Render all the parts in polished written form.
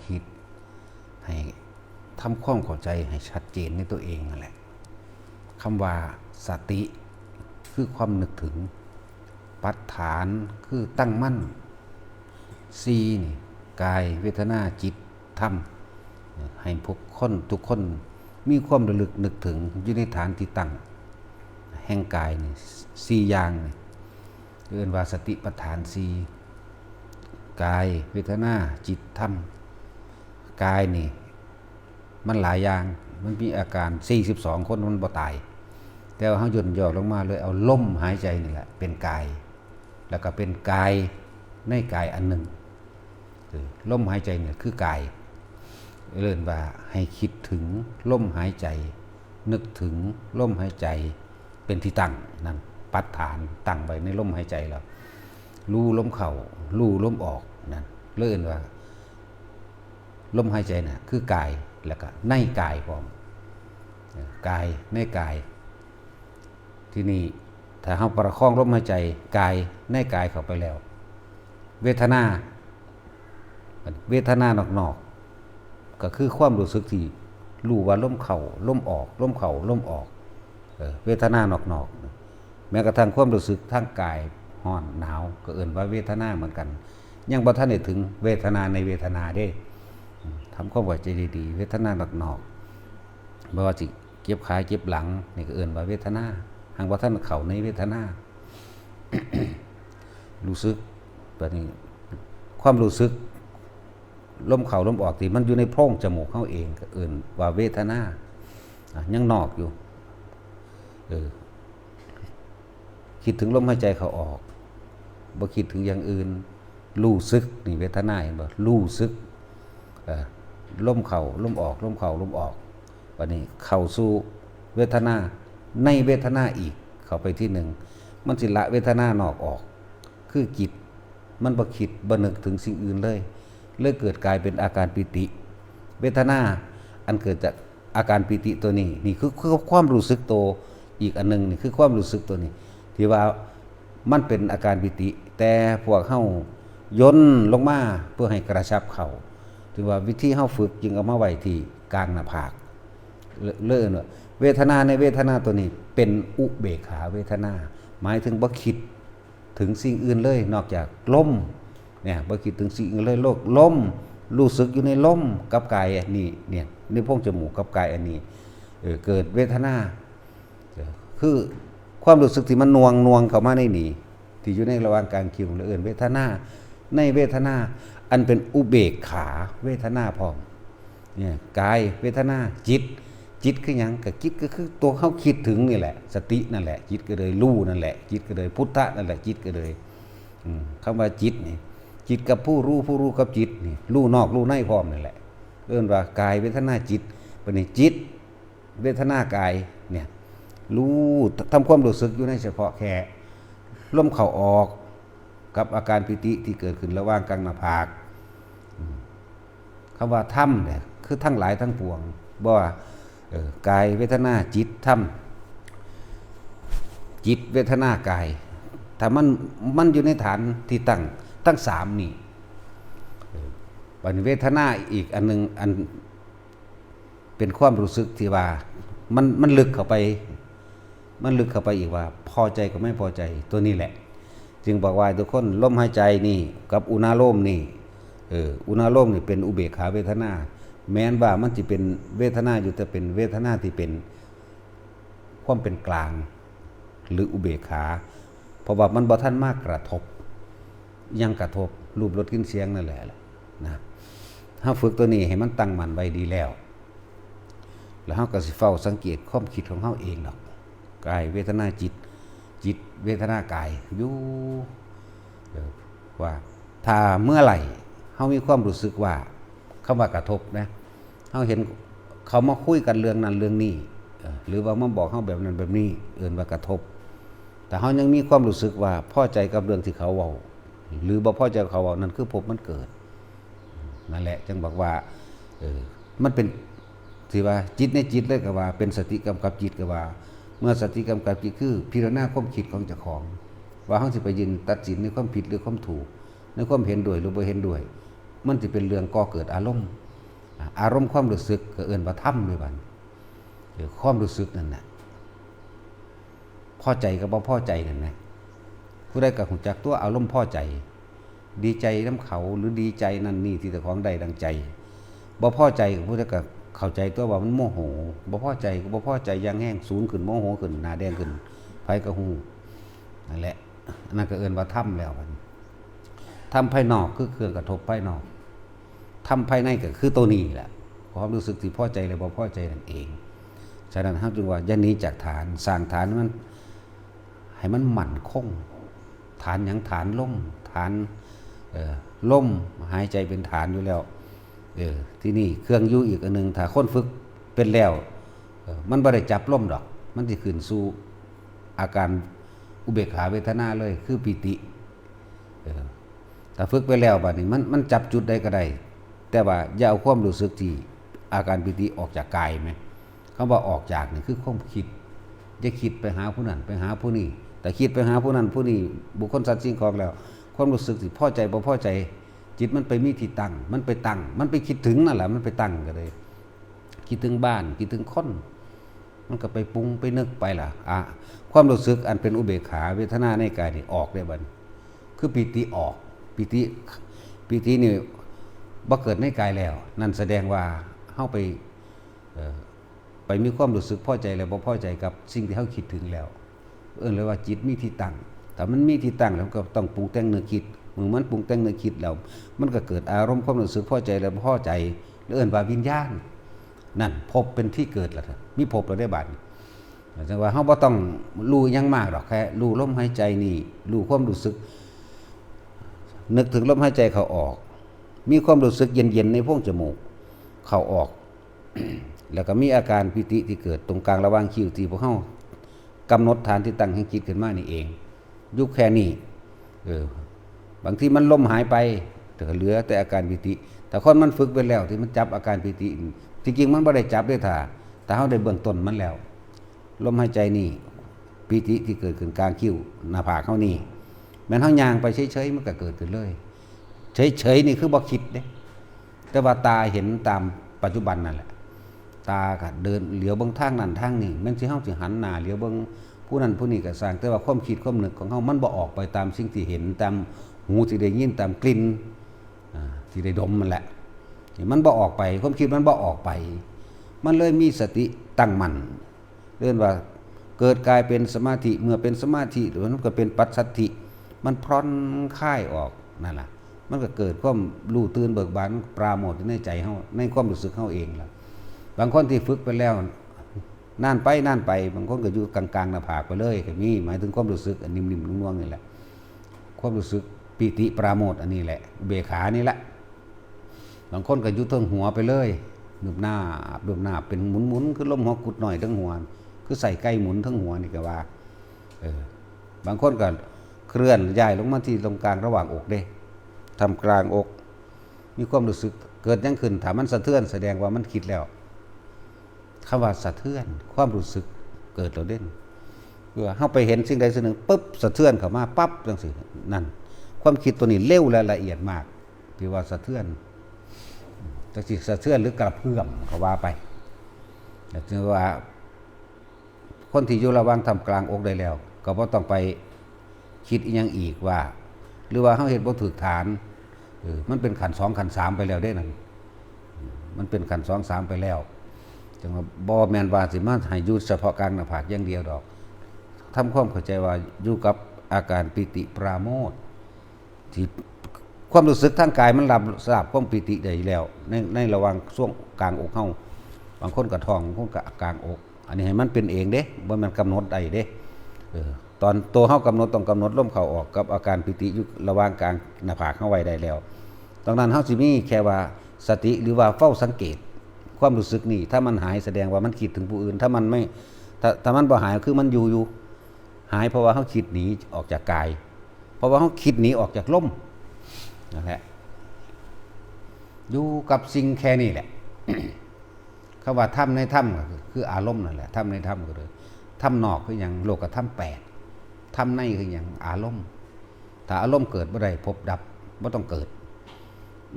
คิดให้ทำความเข้าใจให้ชัดเจนในตัวเองนั่นแหละคำว่าสติคือความนึกถึงปัฏฐานคือตั้งมั่นสีนี่กายเวทนาจิตธรรมให้พวกคนทุกคนมีความระลึกนึกถึงอยู่ในฐานที่ตั้งแห่งกายนี่สี่อย่างเรียกว่าสติปัฏฐานสี่กายเวทนาจิตธรรมกายนี่มันหลายอย่างมันมีอาการ42คนมันบ่ตายแต่ว่าเฮาย่นย่อลงมาเลยเอาลมหายใจนี่แหละเป็นกายแล้วก็เป็นกายในกายอันหนึ่งลมหายใจเนี่ยคือกายเรียกว่าให้คิดถึงลมหายใจนึกถึงลมหายใจเป็นที่ตั้งนั่นปัฏฐานตั้งไว้ในลมหายใจแล้วรู้ลมเข้ารู้ลมออกนั่นเรียกว่าลมหายใจน่ะคือกายแล้วก็ในกายพร้อมกายในกายที่นี่ถ้าเราประคองลมหายใจกายในกายเข้าไปแล้วเวทนานอกๆก็คือความรู้สึกที่รู้ว่าลมเข้าลมออกลมเข้าลมออกเวทนานอกๆแม้กระทั่งความรู้สึกทางกายร้อนหนาวก็เอิ้นว่าเวทนาเหมือนกันยังบ่ทันได้ถึงเวทนาในเวทนาเด้ทำความเข้าใจดีๆเวทนานอกๆบ่ว่าสิเจ็บขาเจ็บหลังนี่ก็เอิ้นว่าเวทนาหากบ่ทันเข้าในเวทนา รู้สึกแบบนี้ความรู้สึกลมเข้าลมออกที่มันอยู่ในโพรงจมูกเฮาเองก็เอิ้นว่าเวทนายังนอกอยู่คิดถึงลมหายใจเข้าออกบ่คิดถึงอย่างอื่นรู้สึกนี่เวทนาเห็นบ่รู้สึกลมเข้าลมออกลมเข้าลมออกบัดนี้เข้าสู่เวทนาในเวทนาอีกเข้าไปที่หนึ่งมันสิละเวทนานอกออกคือจิตมันบ่คิดบ่นึกถึงสิ่งอื่นเลยเกิดกลายเป็นอาการปิติเวทนาอันเกิดจากอาการปิติตัวนี้นี่คือความรู้สึกตัวอีกอันนึงนี่คือความรู้สึกตัวนี้ที่ว่ามันเป็นอาการปิติแต่พวกเฮาย่นลงมาเพื่อให้กระชับเข้าถือว่าวิธีเฮาฝึกจึงเอามาไว้ที่กลางหน้าผากเลิ่นว่าเวทนาในเวทนาตัวนี้เป็นอุเบกขาเวทนาหมายถึงบ่คิดถึงสิ่งอื่นเลยนอกจากลมเนี่ยบ่คิดถึงสิ่งอื่นเลยโลกลมรู้สึกอยู่ในลมกับกายอันนี้เนี่ยในโพรงจมูกกับกายอันนี้เกิดเวทนาคือความรู้สึกที่มันนวงเข้ามาในนี่ที่อยู่ในระหว่างกลางคิ้วเอิ้นเวทนาในเวทนาอันเป็นอุเบกขาเวทนาพร้อมเนี่ยกายเวทนาจิตคือหยังก็จิตก็คือตัวเขาคิดถึงนี่แหละสตินั่นแหละจิตก็เลยรู้นั่นแหละจิตก็เลยพุทธะนั่นแหละจิตก็เลยคำว่าจิตนี่จิตกับผู้รู้กับจิตนี่รู้นอกรู้ในพร้อมนั่นแหละเอิ้นว่ากายเวทนาจิตบัดนี้จิตเวทนากายเนี่ยรู้ทำความรู้สึกอยู่ในเฉพาะแค่ลมเข้าออกกับอาการปิติที่เกิดขึ้นระหว่างกลางหน้าผากคำว่าธรรมเนี่ยคือทั้งหลายทั้งปวงบ่ว่ากายเวทนาจิตธรรมจิตเวทนากายถ้ามันอยู่ในฐานที่ตั้งทั้งสามนี่บัดเวทนาอีกอันนึงอันเป็นความรู้สึกที่ว่ามันลึกเข้าไปอีกว่าพอใจกับไม่พอใจตัวนี้แหละจึงบอกว่าทุกคนลมหายใจนี่กับอุณาโลมนี่อุณาโลมนี่เป็นอุเบกขาเวทนาแม้นว่ามันจะเป็นเวทนาอยู่แต่เป็นเวทนาที่เป็นความเป็นกลางหรืออุเบกขาเพราะว่ามันบ่ทันมากกระทบยังกระทบรูปรสกลิ่นเสียงนั่นแหละนะถ้าฝึกตัวนี้ให้มันตั้งมั่นไว้ดีแล้วเฮาก็สิเฝ้าสังเกตความคิดของเฮาเองหรอกกายเวทนาจิตเวทนากายอยู่ว่าถ้าเมื่อไหร่เฮามีความรู้สึกว่าคำว่ากระทบนะเฮาเห็นเขามาคุยกันเรื่องนั้นเรื่องนี้หรือว่ามาบอกเฮาแบบนั้นแบบนี้เอิ้นว่ากระทบแต่เฮายังมีความรู้สึกว่าพอใจกับเรื่องที่เขาเว้าหรือบ่พอใจกับเขาเว้านั่นคือภพมันเกิดนั่นแหละจึงบอกว่ามันเป็นที่ว่าจิตในจิตเลยก็ว่าเป็นสติกำกับจิตก็ว่าเมื่อสติกำกับจิตคือพิจารณาความคิดของเจ้าของว่าเฮาสิไปยืนตัดสินในความผิดหรือความถูกในความเห็นด้วยหรือบ่เห็นด้วย มันสิเป็นเรื่องก่อเกิดอารมณ์อารมณ์ความรู้สึกก็เอิ้นว่าธรรมด้วยบัดหรือความรู้สึกนั่นน่ะพอใจกับบ่พอใจนั่นนะผู้ใดก็รู้จักตัวอารมณ์พอใจดีใจนำเขาหรือดีใจนั่นนี่ที่เจ้าของได้ดังใจบ่พอใจก็ผู้ใดก็เข้าใจตัวว่ามันโมโหบ่พอใจก็บ่พอใจอย่างแห้งสูงขึ้นโมโหขึ้นหน้าแดงขึ้นไผก็ฮู้นั่นแหละอันนั้นก็เอิ้นว่าธรรมแล้วบัดธรรมภายนอกคือเครื่องกระทบภายนอกธรรมภายในก็คือตัวนี้แหละความรู้สึกที่พอใจหรือบ่พอใจนั่นเองฉะนั้นเฮาจึงว่าอย่าหนีจากฐานสร้างฐานมันให้มันมั่นคงฐานหยังฐานลมฐานลมหายใจเป็นฐานอยู่แล้วที่นี่เครื่องอยู่อีกอันนึงถ้าคนฝึกเป็นแล้วมันบ่ได้จับลมดอกมันสิขึ้นสู่อาการอุเบกขาเวทนาเลยคือปิติถ้าฝึกไปแล้วบัดนี้มันจับจุดใดก็ได้แต่ว่าอย่าเอาความรู้สึกที่อาการปิติออกจากกายไหมคำว่าออกจากนี่คือความคิดอย่าคิดไปหาผู้นั้นไปหาผู้นี้แต่คิดไปหาผู้นั้นผู้นี้บุคคลสัตว์สิ่งของแล้วความรู้สึกที่พอใจบ่พอใจจิตมันไปมีที่ตั้งมันไปตั้งมันไปคิดถึงนั่นแหละมันไปตั้งก็เลยคิดถึงบ้านคิดถึงคนมันก็ไปปรุงไปนึกไปล่ะความรู้สึกอันเป็นอุเบกขาเวทนาในกายนี่ออกได้บัดคือปิติออกปิตินี่บ่เกิดในกายแล้วนั่นแสดงว่าเฮาไปมีความรู้สึกพอใจแล้วบ่พอใจกับสิ่งที่เฮาคิดถึงแล้วเลยว่าจิตมีที่ตั้งแต่มันมีที่ตั้งแล้วก็ต้องปรุงแต่งนึกคิดเมื่อมันปรุงแต่งนึกคิดแล้วมันก็เกิดอารมณ์ความรู้สึกพอใจแล้วบ่พอใจเอิ้นว่าวิญญาณนั่นภพเป็นที่เกิดแล้วมีภพแล้วได้บัดจังว่าเฮาบ่ต้องรู้หยังมากดอกแค่รู้ลมหายใจนี่รู้ความรู้สึกนึกถึงลมหายใจเข้าออกมีความรู้สึกเย็นๆในโพรงจมูกเข้าออก แล้วก็มีอาการปิติที่เกิดตรงกลางระหว่างคิ้วที่พวกเฮากำหนดฐานที่ตั้งแห่งจิตขึ้นมานี่เองยุคแค่นี้บางทีมันลมหายไปแต่เหลือแต่อาการปิติแต่คนมันฝึกไปแล้วที่มันจับอาการปิติจริงๆมันบ่ได้จับด้วยแต่เฮาได้เบื้องต้นมันแล้วลมหายใจนี่ปิติที่เกิดขึ้นกลางคิ้วหน้าผากเฮานี่แม้นเฮาย่างไปเฉยๆมันก็เกิดขึ้นเลยเฉยๆนี่คือบ่คิดเด้แต่ว่าตาเห็นตามปัจจุบันนั่นแหละตาก็เดินเหลียวเบิ่งทางนั้นทางนี้แม้นสิเฮาสิหันหน้าเหลียวเบิ่งผู้นั้นผู้นี้ก็สร้างแต่ว่าความคิดความนึกของเฮามันบ่ออกไปตามสิ่งที่เห็นตามหูที่ได้ยินตามกลิ่นที่ได้ดมมันแหละมันบ่ออกไปความคิดมันบ่ออกไปมันเลยมีสติตั้งมั่นเรียกว่าเกิดกลายเป็นสมาธิเมื่อเป็นสมาธิหรือมันก็เป็นปัสสัทธิมันพร่อนคลายออกนั่นล่ะมันก็เกิดความรู้ตื่นเบิกบานปราโมทย์ในใจเฮาในความรู้สึกเฮาเองล่ะบางคนที่ฝึกไปแล้วนานไปบางคนก็อยู่กลางๆหน้าผากไปเลยก็มีหมายถึงความรู้สึกอันนิ่มๆนุ่มๆนี่แหละความรู้สึกปิติปราโมทย์อันนี้แหละเบขานี่แหละบางคนก็อยู่เทิงหัวไปเลยหนุบหน้าเป็นหมุนๆคือลมหัวกุดหน่อยทั้งหัวคือใส่ไก่หมุนทั้งหัวนี่ก็ว่าบางคนก็เคลื่อนย้ายลงมาที่ตรงกลางระหว่างอกเด้ทำกลางอกมีความรู้สึกเกิดยังขึ้นถ้ามันสะเทือนแสดงว่ามันคิดแล้วคำว่าสะเทือนความรู้สึกเกิดแล้วเด่นเพื่อเฮาไปเห็นสิ่งใดสิ่งหนึ่งปุ๊บสะเทือนเข้ามาปั๊บจังซี่นั่นความคิดตัวนี้เร็วและละเอียดมากที่ว่าสะเทือนจังซี่สะเทือนหรือกระเพื่อมก็ว่าไปแต่ถึงว่าคนที่อยู่ระหว่างทำกลางอกได้แล้วก็บ่ต้องไปคิดอีหยังอีกว่าหรือว่าเฮาเฮ็ดบ่ถูกฐานมันเป็นขัน2ขัน3ไปแล้วเด้นั่นมันเป็นขัน2 3ไปแล้วจังว่าบ่แม่นว่าสิมาให้อยู่เฉพาะกลางหน้าผากอย่างเดียวดอกทำความเข้าใจว่าอยู่กับอาการปิติปราโมทย์ที่ความรู้สึกทางกายมันรับทราบความปิติได้แล้วในระหว่างช่วงกลางอกเฮาบางคนก็ท้องบางคนก็กลางอกอันนี้ให้มันเป็นเองเด้บ่แม่นกำหนดได้เด้ตอนตัวเฮากำหนดต้องกำหนดลมเข้าออกกับอาการปิติอยู่ระหว่างกลางหน้าผากเฮาไว้ได้แล้วดังนั้นเฮาสิมีแค่ว่าสติหรือว่าเฝ้าสังเกตความรู้สึกนี่ถ้ามันหายแสดงว่ามันคิดถึงผู้อื่นถ้ามันไม่ถ้ามันบ่หายคือมันอยู่หายเพราะว่าเฮาคิดหนีออกจากกายเพราะว่าเฮาคิดหนีออกจากลมนั่นแหละอยู่กับสิ่งแค่นี้แหละ คำว่าธรรมในธรรมก็คืออารมณ์นั่นแหละธรรมในธรรมก็คือธรรมนอกคือหยังโลกธรรม8ธรรมในคือหยังอารมณ์ถ้าอารมณ์เกิดบ่ได้พบดับบ่ต้องเกิด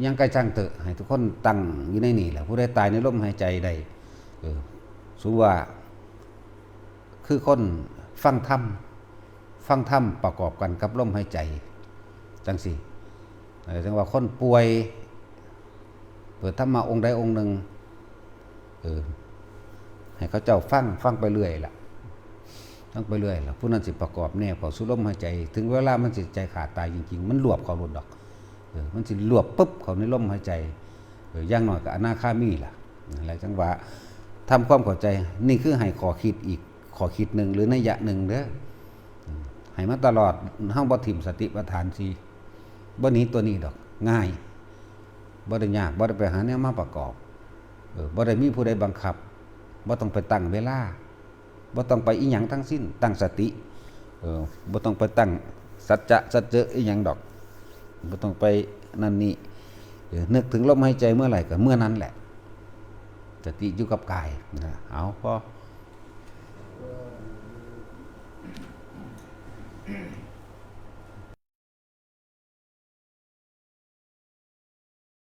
ยังกระช่างเถอะให้ทุกคนตั้งอยู่ในนี่แหละผู้ใดตายในลมหายใจใดสู้ว่าคือคนฟังธรรมประกอบกันกับลมหายใจจังสิจังว่าคนป่วยเปิดธรรมะองค์ใดองค์หนึ่งให้เขาเจ้าฟังไปเรื่อยล่ะฟังไปเรื่อยล่ะผู้นั้นสิประกอบแน่เข้าสู่ลมหายใจ ถึงเวลามันสิใจขาดตายจริงๆมันรวบเข้าหลุดดอกมันสิรวบปุ๊บเข้าในลมหายใจอย่างน้อยก็อนาคามีล่ะอะไรจังว่าทำความเข้าใจนี่คือให้ขอคิดอีกขอคิดหนึ่งหรือนัยยะหนึ่งเด้อให้มาตลอดเฮาบ่ถิ่มสติปัฏฐานสิบ่หนีตัวนี้ดอกง่ายบ่ได้ยากบ่ได้ไปหาแนวมาประกอบบ่ได้มีผู้ใดบังคับบ่ต้องไปตั้งเวลาบ่ต้องไปอีหยังทั้งสิ้นตั้งสติบ่ต้องไปตั้งสัจจะอีหยังดอกบ่ต้องไปนั่นนี่นึกถึงลมหายใจเมื่อไหร่ก็เมื่อนั้นแหละสติอยู่กับกายนะเอาพอ